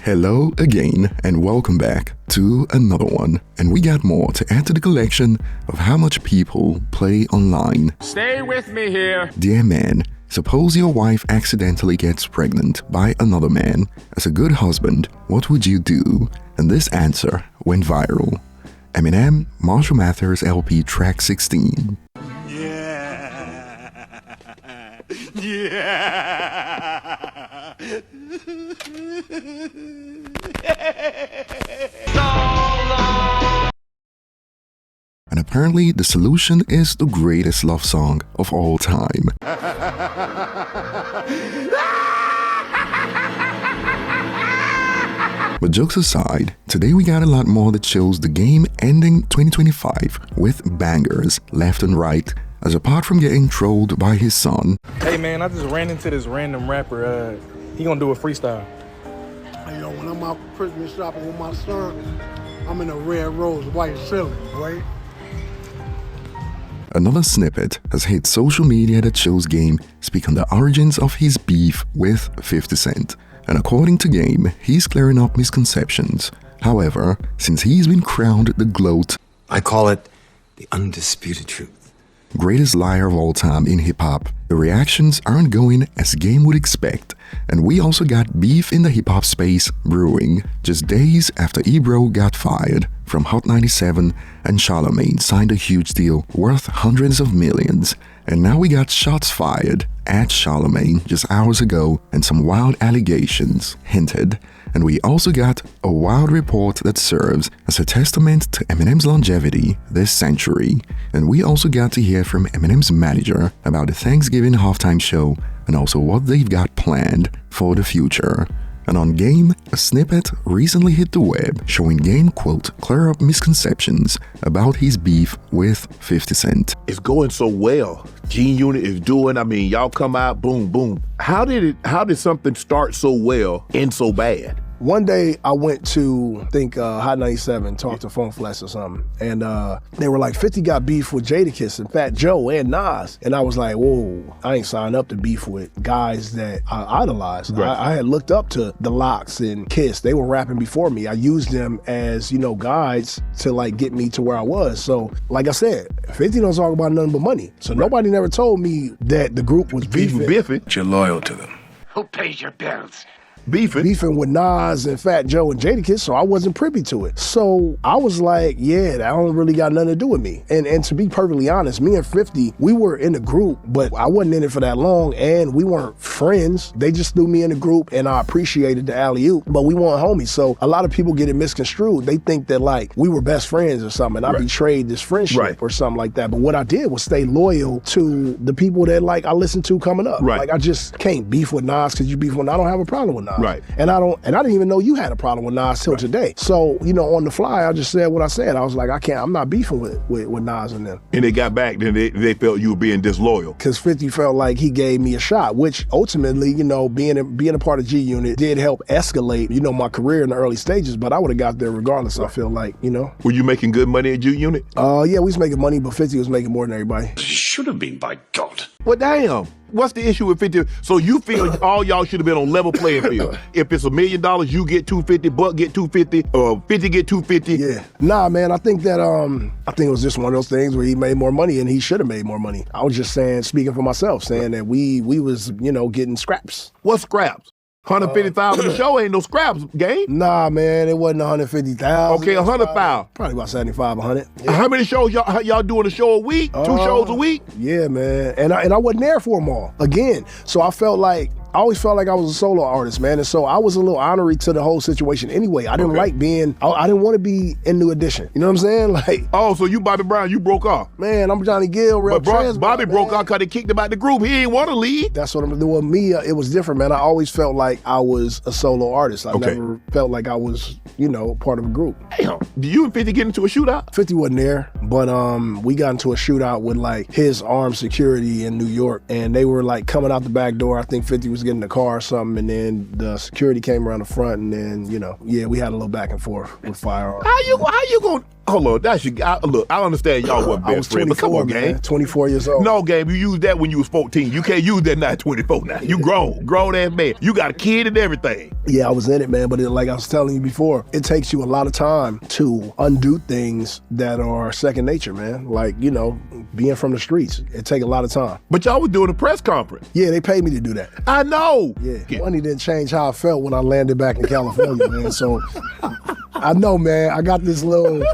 Hello again and welcome back to another one. And we got more to add to the collection of how much people play online. Stay with me here. Dear man, suppose your wife accidentally gets pregnant by another man. As a good husband, what would you do? And this answer went viral. Eminem, Marshall Mathers LP track 16. And apparently the solution is the greatest love song of all time. But jokes aside, today we got a lot more that shows the game ending 2025 with bangers left and right, as apart from getting trolled by his son. Hey man, I just ran into this random rapper. He gonna do a freestyle. You know, when I'm out Christmas shopping with my son, I'm in a red rose, white ceiling, right? Another snippet has hit social media that shows Game speak on the origins of his beef with 50 Cent. And according to Game, he's clearing up misconceptions. However, since he's been crowned the GLOAT, I call it the undisputed truth, greatest liar of all time in hip-hop, the reactions aren't going as Game would expect. And we also got beef in the hip-hop space brewing, just days after Ebro got fired from Hot 97 and Charlamagne signed a huge deal worth hundreds of millions. And now we got shots fired at Charlemagne just hours ago and some wild allegations hinted. And we also got a wild report that serves as a testament to Eminem's longevity this century. And we also got to hear from Eminem's manager about the Thanksgiving halftime show and also what they've got planned for the future. And on Game, a snippet recently hit the web showing Game, quote, clear up misconceptions about his beef with 50 Cent. It's going so well. G-Unit is doing, y'all come out, boom, boom. How did something start so well and so bad? One day I went to, Hot 97, talked to Funk Flex or something, and they were like, 50 got beef with Jadakiss and Fat Joe and Nas. And I was like, whoa, I ain't signed up to beef with guys that I idolize. Right. I had looked up to the Locks and Kiss. They were rapping before me. I used them as, guides to like get me to where I was. So like I said, 50 don't talk about nothing but money. So nobody never told me that the group was beefing. But you're loyal to them. Who pays your bills? Beefing with Nas and Fat Joe and Jadakiss, so I wasn't privy to it. So I was like, yeah, that don't really got nothing to do with me. And to be perfectly honest, me and 50, we were in a group, but I wasn't in it for that long, and we weren't friends. They just threw me in the group, and I appreciated the alley-oop, but we weren't homies. So a lot of people get it misconstrued. They think that like we were best friends or something, and I betrayed this friendship or something like that. But what I did was stay loyal to the people that like I listened to coming up. Right. Like I just can't beef with Nas because you beef with, I don't have a problem with Nas. Right. And I didn't even know you had a problem with Nas till today. So, on the fly, I just said what I said. I was like, I'm not beefing with Nas and them. And they got back, then they felt you were being disloyal. Because 50 felt like he gave me a shot, which ultimately, being a part of G-Unit did help escalate, my career in the early stages, but I would have got there regardless, I feel like, Were you making good money at G-Unit? Yeah, we was making money, but 50 was making more than everybody. Should have been, by God. Well, damn. What's the issue with 50? So you feel all y'all should have been on level playing field. If it's $1 million, you get 250, Buck get 250, 50 get 250. Yeah. Nah, man, I think that it was just one of those things where he made more money and he should have made more money. I was just speaking for myself, saying that we was, getting scraps. What scraps? 150,000 a show ain't no scraps, Game. Nah, man, it wasn't 150,000. Okay, 100,000. Probably about 75, 100. Yeah. How many shows y'all doing a show a week? 2 shows a week? Yeah, man. And I wasn't there for them all. Again, so I always felt like I was a solo artist, man. And so I was a little honorary to the whole situation anyway. I didn't like I didn't want to be in New Edition. You know what I'm saying? Like, oh, so you Bobby Brown, you broke off. Man, I'm Johnny Gill, real But Bobby broke off because they kicked him out the group. He ain't want to leave. That's what I'm doing. With me, it was different, man. I always felt like I was a solo artist. I never felt like I was, part of a group. Damn. Do you and 50 get into a shootout? 50 wasn't there, but we got into a shootout with like his armed security in New York, and they were like coming out the back door. I think 50 was getting in the car or something, and then the security came around the front, and then we had a little back and forth with firearms. How you gonna Hold on, look, I understand y'all wasn't I was best friends, but come 24, on, man. gang. 24 years old. No, game, you used that when you was 14. You can't use that now at 24 now. You grown ass man. You got a kid and everything. Yeah, I was in it, man. But like I was telling you before, it takes you a lot of time to undo things that are second nature, man. Like, you know, being from the streets. It take a lot of time. But y'all was doing a press conference. Yeah, they paid me to do that. I know. Yeah, money didn't change how I felt when I landed back in California, man. So I know, man. I got this little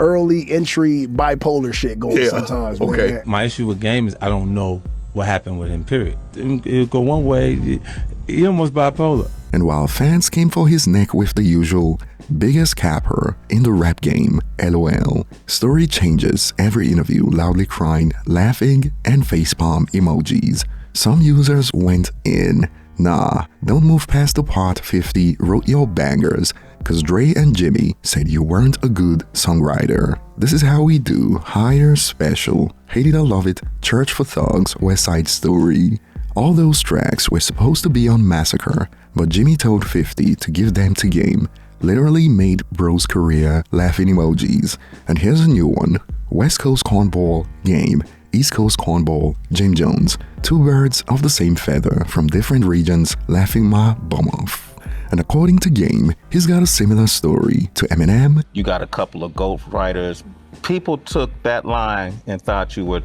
early entry bipolar shit going sometimes, man. Okay. My issue with Game is I don't know what happened with him, period. It'll go one way, he almost bipolar. And while fans came for his neck with the usual biggest capper in the rap game, LOL, story changes every interview, loudly crying, laughing, and facepalm emojis. Some users went in. Nah, don't move past the part 50 wrote your bangers, cause Dre and Jimmy said you weren't a good songwriter. This is how we do higher special, hate it or love it, Church for Thugs, West Side Story. All those tracks were supposed to be on Massacre, but Jimmy told 50 to give them to Game. Literally made bro's career laughing emojis. And here's a new one. West Coast Cornball, Game. East Coast Cornball, Jim Jones. Two birds of the same feather from different regions laughing my bum off. And according to Game, he's got a similar story to Eminem. You got a couple of ghost writers. People took that line and thought you were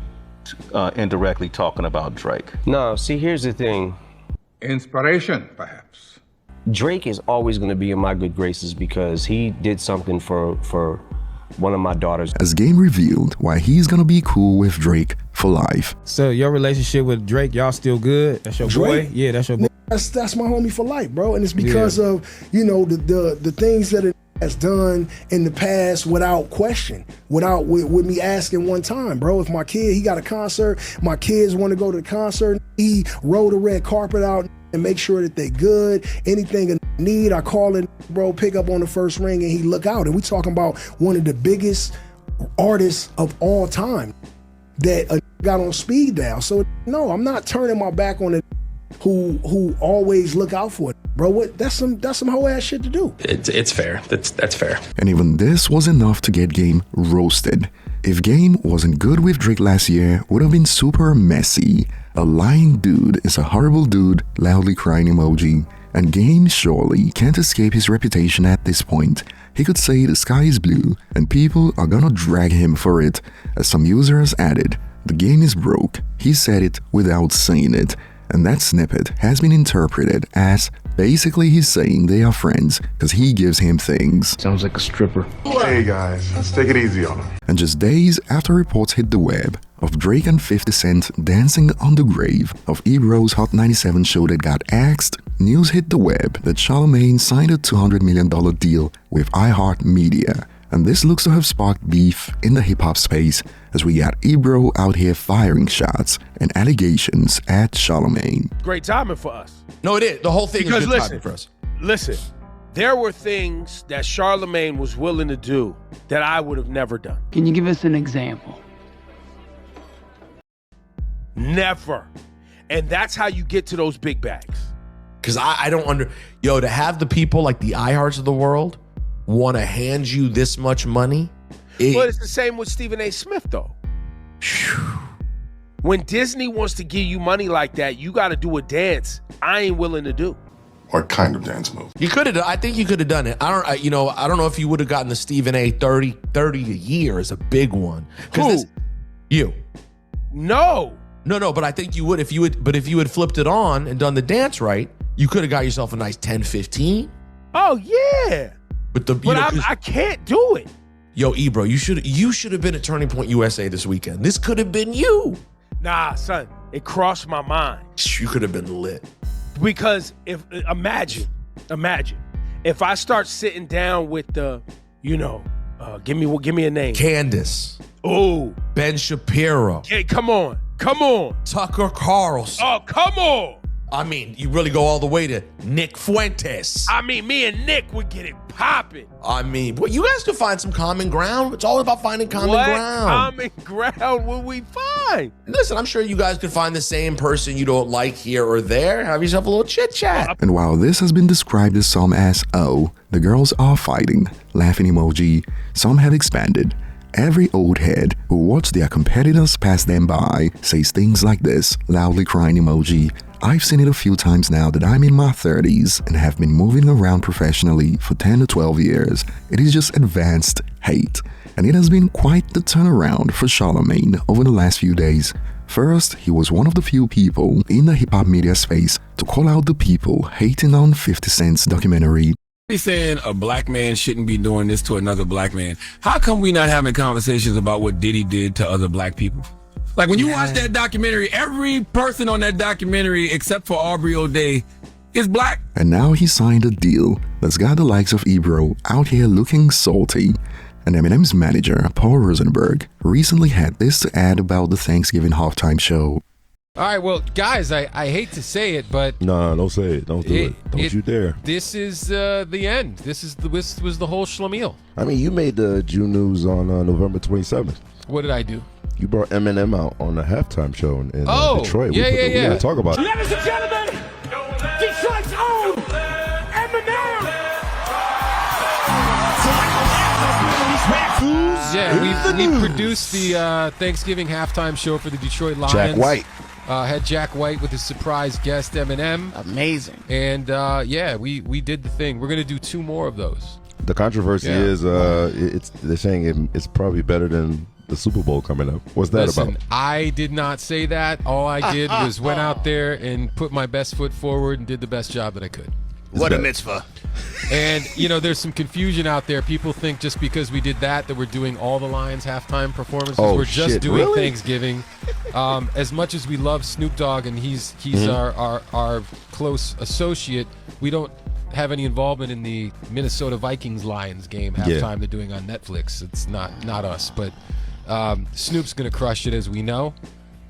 indirectly talking about Drake. No, see, here's the thing. Inspiration, perhaps. Drake is always going to be in my good graces because he did something for one of my daughters. As Game revealed why he's gonna be cool with Drake for life. So your relationship with Drake, y'all still good? That's your Drake? boy? Yeah, that's your boy. That's my homie for life, bro. And it's because of, you know, the things that it has done in the past without question, with me asking one time, bro. If my kid, he got a concert, my kids want to go to the concert, he roll the red carpet out and make sure that they good. Anything I need, I call it, bro, pick up on the first ring and he look out. And we talking about one of the biggest artists of all time that got on speed dial. So no, I'm not turning my back on it. Who always look out for it, bro. What? That's some whole ass shit to do. It's fair. That's fair. And even this was enough to get Game roasted. If Game wasn't good with Drake last year, would have been super messy. A lying dude is a horrible dude, loudly crying emoji. And Game surely can't escape his reputation at this point. He could say the sky is blue, and people are gonna drag him for it. As some users added, the game is broke. He said it without saying it. And that snippet has been interpreted as basically he's saying they are friends because he gives him things. Sounds like a stripper. Hey guys, let's take it easy on him. And just days after reports hit the web of Drake and 50 Cent dancing on the grave of Ebro's Hot 97 show that got axed, news hit the web that Charlamagne signed a $200 million deal with iHeartMedia. And this looks to have sparked beef in the hip-hop space as we got Ebro out here firing shots and allegations at Charlemagne. Great timing for us. No, it is. The whole thing is good timing for us. Listen, there were things that Charlemagne was willing to do that I would have never done. Can you give us an example? Never. And that's how you get to those big bags. Because I don't to have the people like the iHearts of the world want to hand you this much money. But it's the same with Stephen A. Smith, though. When Disney wants to give you money like that, you got to do a dance I ain't willing to do. What kind of dance move? You could have. I think you could have done it. I don't know if you would have gotten the Stephen A. 30 a year is a big one. Who? You. No. But I think you would if you had flipped it on and done the dance right, you could have got yourself a nice 10, 15. Oh yeah. But I can't do it. Yo, Ebro, you should have been at Turning Point USA this weekend. This could have been you. Nah, son, it crossed my mind. You could have been lit. Because imagine if I start sitting down with the, give me a name. Candace. Oh. Ben Shapiro. Hey, come on. Tucker Carlson. Oh, come on. I mean, you really go all the way to Nick Fuentes. I mean, me and Nick would get it popping. I mean, well, you guys could find some common ground. It's all about finding common ground. Common ground would we find? Listen, I'm sure you guys could find the same person you don't like here or there. Have yourself a little chit chat. And while this has been described as some as, oh, the girls are fighting, laughing emoji, some have expanded. Every old head who watched their competitors pass them by says things like this, loudly crying emoji. I've seen it a few times now that I'm in my 30s and have been moving around professionally for 10 to 12 years. It is just advanced hate. And it has been quite the turnaround for Charlamagne over the last few days. First, he was one of the few people in the hip-hop media space to call out the people hating on 50 Cent's documentary. He's saying a black man shouldn't be doing this to another black man. How come we not having conversations about what Diddy did to other black people? Like when you watch that documentary, every person on that documentary except for Aubrey O'Day is black. And now he signed a deal that's got the likes of Ebro out here looking salty. And Eminem's manager, Paul Rosenberg, recently had this to add about the Thanksgiving halftime show. All right, well, guys, I hate to say it, but no, don't say it. Don't do it. Don't you dare. This is the end. This was the whole schlemiel. I mean, you made the June News on November 27th. What did I do? You brought Eminem out on the halftime show in Detroit. Yeah, we gotta talk about it. Ladies and gentlemen, Detroit's own Eminem. Yeah, we produced the Thanksgiving halftime show for the Detroit Lions. Jack White. Had Jack White with his surprise guest Eminem. Amazing. And yeah, we did the thing. We're gonna do 2 more of those. The controversy is they're saying it's probably better than the Super Bowl coming up. What's that about? I did not say that. All I did was went out there and put my best foot forward and did the best job that I could. What a mitzvah. And, you know, there's some confusion out there. People think just because we did that we're doing all the Lions halftime performances. We're just doing Thanksgiving. As much as we love Snoop Dogg and he's our close associate, we don't have any involvement in the Minnesota Vikings Lions game halftime they're doing on Netflix. It's not us, but Snoop's gonna crush it, as we know.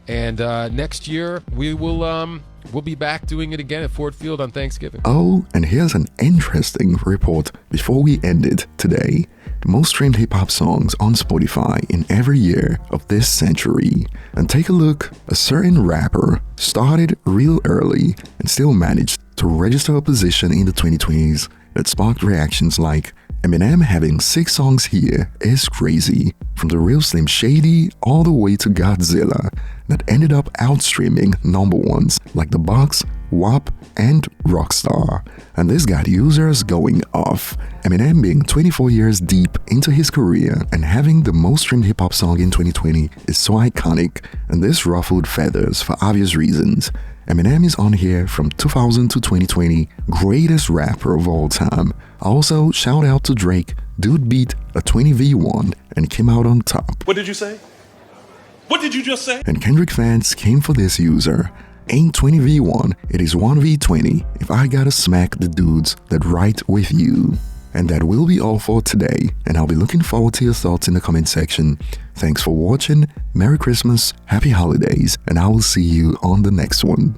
And next year we'll be back doing it again at Ford Field on Thanksgiving. Oh, and here's an interesting report before we end it today. The most streamed hip-hop songs on Spotify in every year of this century. And take a look, a certain rapper started real early and still managed to register a position in the 2020s that sparked reactions like, Eminem having 6 songs here is crazy, from the real Slim Shady all the way to Godzilla, that ended up outstreaming number ones like The Box, WAP, and Rockstar. And this got users going off. Eminem being 24 years deep into his career and having the most streamed hip-hop song in 2020 is so iconic, and this ruffled feathers for obvious reasons. Eminem is on here from 2000 to 2020, greatest rapper of all time. Also, shout out to Drake, dude beat a 20v1 and came out on top. What did you say? What did you just say? And Kendrick fans came for this user. Ain't 20v1, it is 1v20 if I gotta smack the dudes that write with you. And that will be all for today, and I'll be looking forward to your thoughts in the comment section. Thanks for watching, Merry Christmas, Happy Holidays, and I will see you on the next one.